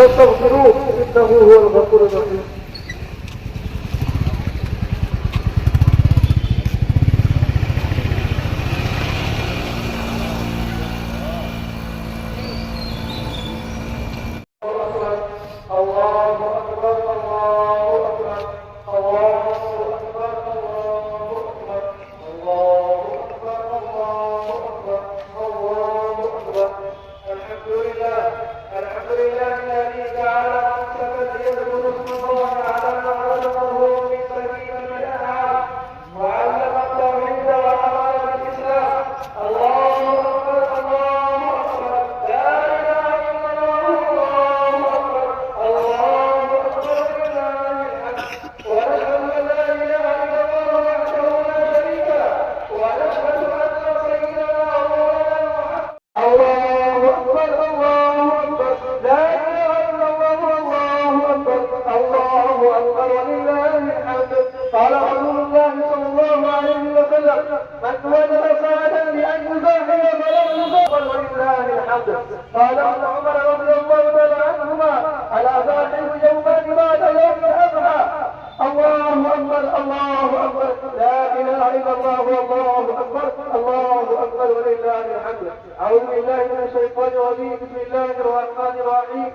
فاستغفروه إنه هو الغفور الرحيم. قال ابن عمر رضي الله تعالى عنهما الا تعلم يومان بعد يوم الاضحى. الله اكبر الله اكبر لا اله الا الله والله اكبر الله اكبر ولله الحمد. اعوذ بالله من الشيطان الرجيم. بسم الله الرحمن الرحيم.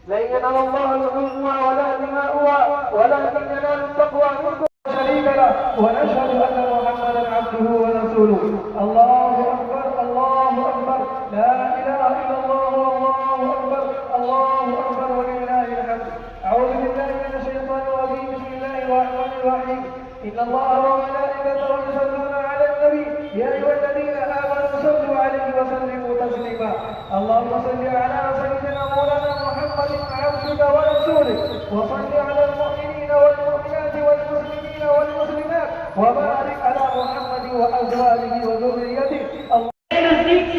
لن ينال الله لحومها ولا دماؤها ولكن ينال التقوى منكم شريك له ونشهد ان محمدا عبده ورسوله. الله اكبر الله اكبر لا اله الا الله والله اكبر الله اكبر ولله الحمد. اعوذ بالله من الشيطان الرجيم. بسم الله الرحمن الرحيم. ان الله وملائكته يصلون على النبي يا ايها الذين امنوا صلوا عليه وسلموا تسليما. اللهم صل على سيدنا مولانا محمد عبدك ورسولك وصل على المؤمنين والمؤمنات والمسلمين والمسلمات وبارك على محمد وازواجه وذريته.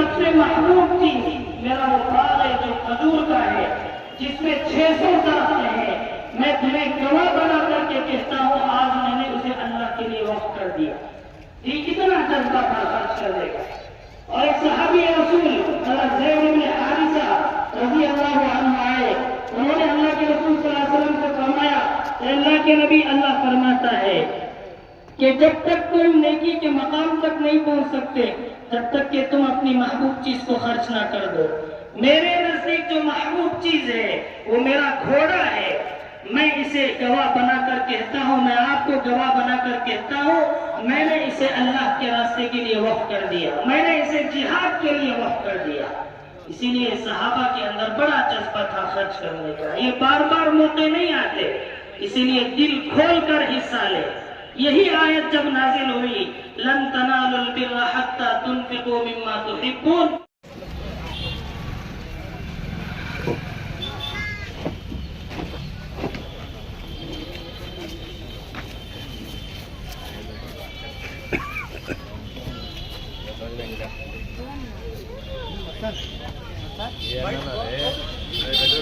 सबसे महबूब चीज मेरा मुखाल है जो खजूर का है जिसमें 600 दरख्त हैं। मैं तुम्हें गवाह बना करके कहता हूँ आज मैंने उसे अल्लाह के लिए वक्फ कर दिया। ये कितना जज्बा था खर्च करने का। और एक सहाबी रसूल ज़ैद इब्न हारिसा रज़ी अल्लाह अन्हु आए। उन्होंने अल्लाह के रसूल सल्लल्लाहु अलैहि वसल्लम से फरमाया, अल्लाह के नबी अल्लाह फरमाता है कि जब तक तुम नेकी के मकाम तक नहीं पहुंच सकते तब तक कि तुम अपनी महबूब चीज को खर्च ना कर दो। मेरे नजदीक जो महबूब चीज है वो मेरा घोड़ा है। मैं इसे गवाह बनाकर कहता हूँ, मैं आपको गवाह बनाकर कहता हूँ, मैंने इसे अल्लाह के रास्ते के लिए वक्फ कर दिया, मैंने इसे जिहाद के लिए वक्फ कर दिया। इसीलिए सहाबा के अंदर बड़ा जज्बा था खर्च करने का। ये बार बार मौके नहीं आते, इसीलिए दिल खोल कर हिस्सा ले। यही आयत जब नाजिल हुई, लन तनालुल बिर्रा हत्ता तुनफिकू मिम्मा तुहिब्बून।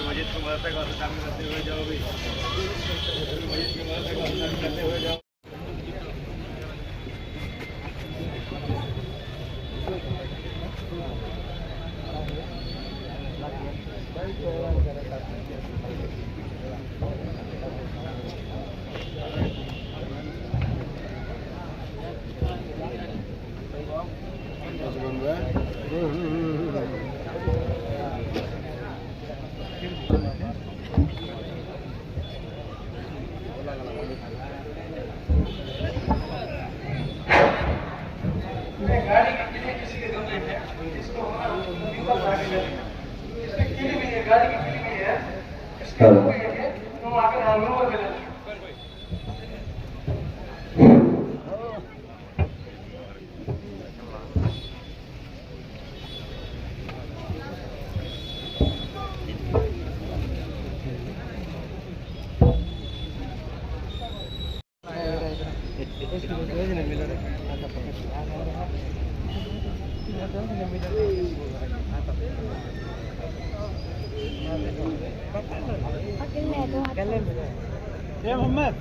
मस्जिद को मदद करते हुए जाओ भी मस्जिद की मदद करते हुए जाओ। يا محمد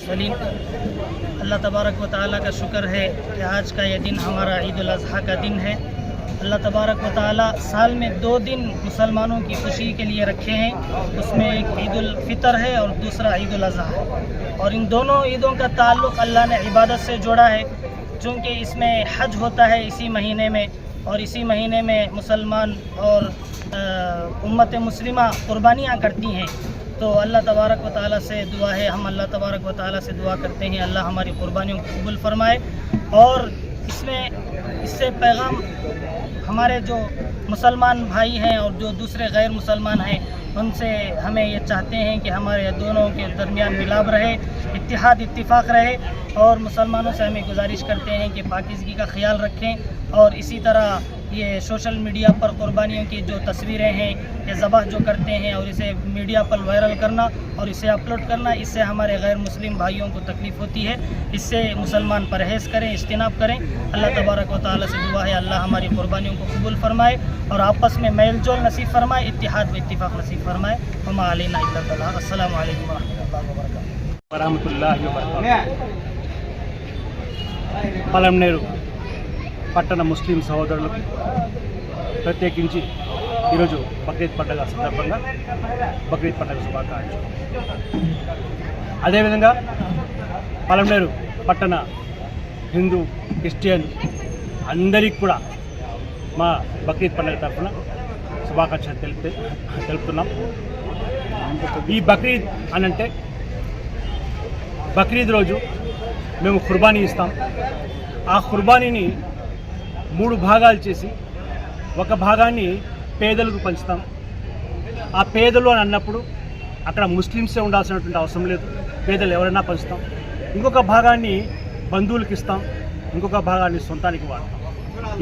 सलीम अल्लाह तबारक व तआला का शुक्र है कि आज का ये दिन हमारा ईद उल अज़हा का दिन है। अल्लाह तबारक व तआला साल में 2 दिन मुसलमानों की खुशी के लिए रखे हैं, उसमें एक ईद उल फ़ितर है और दूसरा ईद उल अज़हा है। और इन दोनों ईदों का ताल्लुक़ अल्लाह ने इबादत से जोड़ा है, चूँकि इसमें हज होता है इसी महीने में, और इसी महीने में मुसलमान और उम्मत मुस्लिमा कुर्बानियाँ करती हैं। तो अल्लाह तबारक व तआला से दुआ है, हम अल्लाह तबारक व तआला से दुआ करते हैं अल्लाह हमारी कुर्बानियों को कबूल फरमाए। और इससे पैगाम हमारे जो मुसलमान भाई हैं और जो दूसरे गैर मुसलमान हैं उनसे हमें ये चाहते हैं कि हमारे दोनों के दरमियान मिलाप रहे, इत्तेहाद इत्तिफाक रहे। और मुसलमानों से हमें गुजारिश करते हैं कि पाकीज़गी का ख्याल रखें। और इसी तरह ये सोशल मीडिया पर कुर्बानियों की जो तस्वीरें हैं, ये ज़बह जो करते हैं और इसे मीडिया पर वायरल करना और इसे अपलोड करना, इससे हमारे गैर मुस्लिम भाइयों को तकलीफ़ होती है। इससे मुसलमान परहेज़ करें, इज्तिनाब करें। अल्लाह तबारक व तआला से दुआ है अल्लाह हमारी कुर्बानियों को कबूल फरमाए और आपस में मेल जोल नसीब फरमाए, इत्तिहाद व इत्तिफाक नसीब फरमाए। वमा अलैना इल्ला अल बलाग। अस्सलामु अलैकुम वरहमतुल्लाहि वबरकातुहू। పలమనేరు పట్టణ ముస్లిం సహోదరులకు ప్రత్యేకించి ఈరోజు బక్రీద్ పండుగ సందర్భంగా బక్రీద్ పండుగ శుభాకాంక్షలు. అదేవిధంగా పలమనేరు పట్టణ హిందూ క్రిస్టియన్ అందరికీ కూడా మా బక్రీద్ పండుగ తరఫున శుభాకాంక్షలు తెలుపుతున్నాం. ఈ బక్రీద్ అనంటే బక్రీద్ రోజు మేము కుర్బానీ ఇస్తాం. ఆ కుర్బానీని 3 భాగాలు చేసి ఒక భాగాన్ని పేదలకు పంచుతాం. ఆ పేదలు అని అన్నప్పుడు అక్కడ ముస్లిమ్సే ఉండాల్సినటువంటి అవసరం లేదు, పేదలు ఎవరైనా పంచుతాం. ఇంకొక భాగాన్ని బంధువులకు ఇస్తాం, ఇంకొక భాగాన్ని సొంతానికి వాడతాం.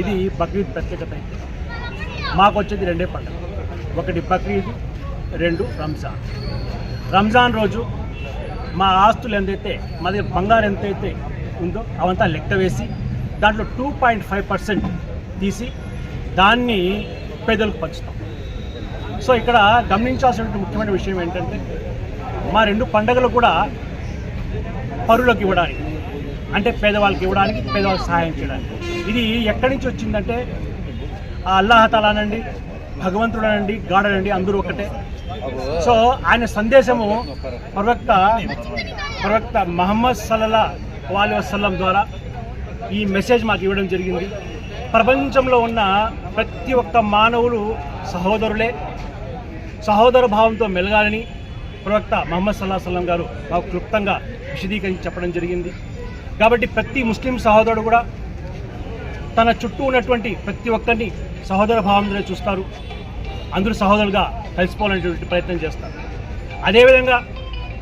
ఇది బక్రీద్ ప్రత్యేకత. మాకు వచ్చేది 2 పండుగ, ఒకటి బక్రీద్, 2 రంజాన్. రంజాన్ రోజు మా ఆస్తులు ఎంతైతే, మా దగ్గర బంగారం ఎంతైతే ఉందో అవంతా లెక్క వేసి దాంట్లో 2.5% తీసి దాన్ని పేదలకు పంచుతాం. సో ఇక్కడ గమనించాల్సినటువంటి ముఖ్యమైన విషయం ఏంటంటే మా 2 పండుగలు కూడా పరులకు ఇవ్వడానికి, అంటే పేదవాళ్ళకి ఇవ్వడానికి, పేదవాళ్ళకి సహాయం చేయడానికి. ఇది ఎక్కడి నుంచి వచ్చిందంటే ఆ అల్లాహ్ తఆలానండి, భగవంతుడనండి, గాడనండి, అందరూ ఒకటే. సో ఆయన సందేశము ప్రవక్త మహమ్మద్ సల్లల్లాహు అలైహి వసల్లం ద్వారా ఈ మెసేజ్ మాకు ఇవ్వడం జరిగింది. ప్రపంచంలో ఉన్న ప్రతి ఒక్క మానవులు సహోదరులే, సహోదర భావంతో మెలగాలని ప్రవక్త మహమ్మద్ సల్లల్లాహు అలైహి వసల్లం గారు మాకు క్లుప్తంగా విశదీకరించి చెప్పడం జరిగింది. కాబట్టి ప్రతి ముస్లిం సహోదరుడు కూడా తన చుట్టూ ఉన్నటువంటి ప్రతి ఒక్కరిని సహోదర భావంతో చూస్తారు, అందరూ సహోదరులుగా కలిసిపోవాలనేటువంటి ప్రయత్నం చేస్తారు. అదేవిధంగా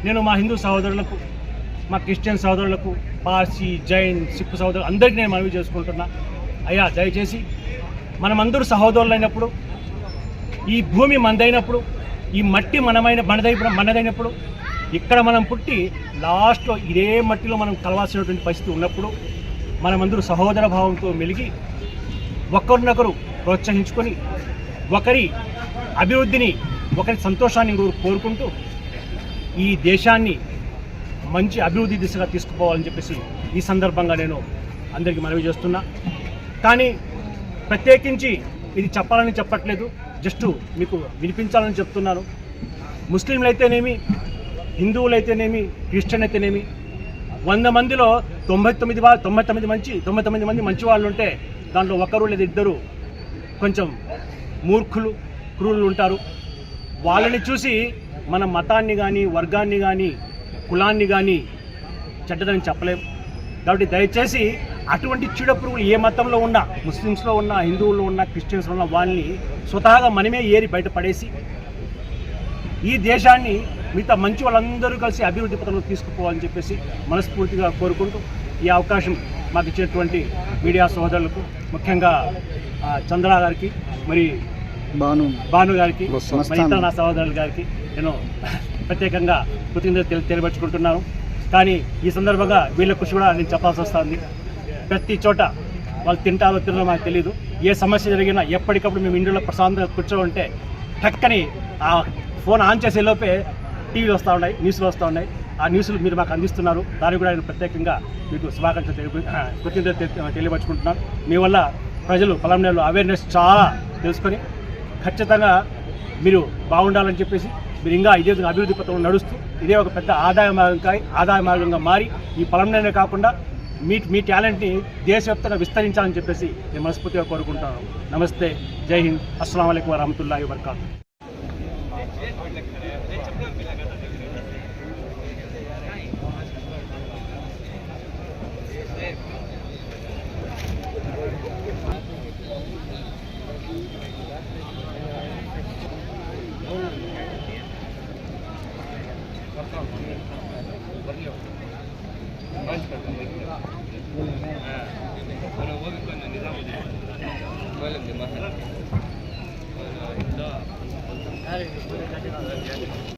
నేను మా హిందూ సహోదరులకు, మా క్రిస్టియన్ సహోదరులకు, పార్సీ, జైన్, సిక్కు సహోదరులు అందరికీ నేను మనవి చేసుకుంటున్నా, అయ్యా దయచేసి మనమందరూ సహోదరులైనప్పుడు, ఈ భూమి మనదైనప్పుడు, ఈ మట్టి మనదైనప్పుడు, ఇక్కడ మనం పుట్టి లాస్ట్లో ఇదే మట్టిలో మనం కలవాల్సినటువంటి పరిస్థితి ఉన్నప్పుడు మనమందరూ సహోదర భావంతో మెలిగి ఒకరినొకరు ప్రోత్సహించుకొని ఒకరి అభివృద్ధిని, ఒకరి సంతోషాన్ని కోరుకుంటూ ఈ దేశాన్ని మంచి అభివృద్ధి దిశగా తీసుకుపోవాలని చెప్పేసి ఈ సందర్భంగా నేను అందరికీ మనవి చేస్తున్నా. కానీ ప్రత్యేకించి ఇది చెప్పాలని చెప్పట్లేదు, జస్ట్ మీకు వినిపించాలని చెప్తున్నాను. ముస్లింలు అయితేనేమి, హిందువులు అయితేనేమి, క్రిస్టియన్ అయితేనేమి 100 మందిలో 99 మంది మంచి వాళ్ళు ఉంటే దాంట్లో ఒకరు లేదా ఇద్దరు కొంచెం మూర్ఖులు, క్రూరులు ఉంటారు. వాళ్ళని చూసి మన మతాన్ని కానీ, వర్గాన్ని కానీ, కులాన్ని కానీ చెడ్డదని చెప్పలేం. కాబట్టి దయచేసి అటువంటి చీడపురుగులు ఏ మతంలో ఉన్నా, ముస్లిమ్స్లో ఉన్నా, హిందువుల్లో ఉన్నా, క్రిస్టియన్స్లో ఉన్న వాళ్ళని స్వతహాగా మనమే ఏరి బయటపడేసి ఈ దేశాన్ని మిగతా మంచి వాళ్ళందరూ కలిసి అభివృద్ధి పథంలో తీసుకుపోవాలని చెప్పేసి మనస్ఫూర్తిగా కోరుకుంటూ ఈ అవకాశం మాకు ఇచ్చినటువంటి మీడియా సోదరులకు, ముఖ్యంగా చంద్ర గారికి, మరి భాను గారికి, మరి ఇతర నా సహోదరుల గారికి నేను ప్రత్యేకంగా కృతజ్ఞతలు తెలియపరుచుకుంటున్నాను. కానీ ఈ సందర్భంగా వీళ్ళ కృషి కూడా నేను చెప్పాల్సి వస్తుంది. ప్రతి చోట వాళ్ళు తింటారో తినరో మాకు తెలియదు. ఏ సమస్య జరిగినా ఎప్పటికప్పుడు మేము ఇండియాలో ప్రశాంతంగా కూర్చోంటే టక్కని ఆ ఫోన్ ఆన్ చేసే లోపే టీవీలు వస్తూ ఉన్నాయి, న్యూస్లు వస్తూ ఉన్నాయి. ఆ న్యూస్లు మీరు మాకు అందిస్తున్నారు. దానికి కూడా నేను ప్రత్యేకంగా మీకు శుభాకాంక్షలు కృతజ్ఞతలు తెలియపరుచుకుంటున్నాను. మీ వల్ల ప్రజలు పలంనేరులో అవేర్నెస్ చాలా తెలుసుకొని ఖచ్చితంగా మీరు బాగుండాలని చెప్పేసి మీరు ఇంకా ఇదే అభివృద్ధి పథకంలో నడుస్తూ ఇదే ఒక పెద్ద ఆదాయ మార్గంగా మారి ఈ పలంనేరే కాకుండా మీ టాలెంట్ని దేశవ్యాప్తంగా విస్తరించాలని చెప్పేసి నేను మనస్ఫూర్తిగా కోరుకుంటాను. నమస్తే, జై హింద్, అస్సలాము అలైకుం వరహమతుల్లాహి వబరకాతుహు. निजाम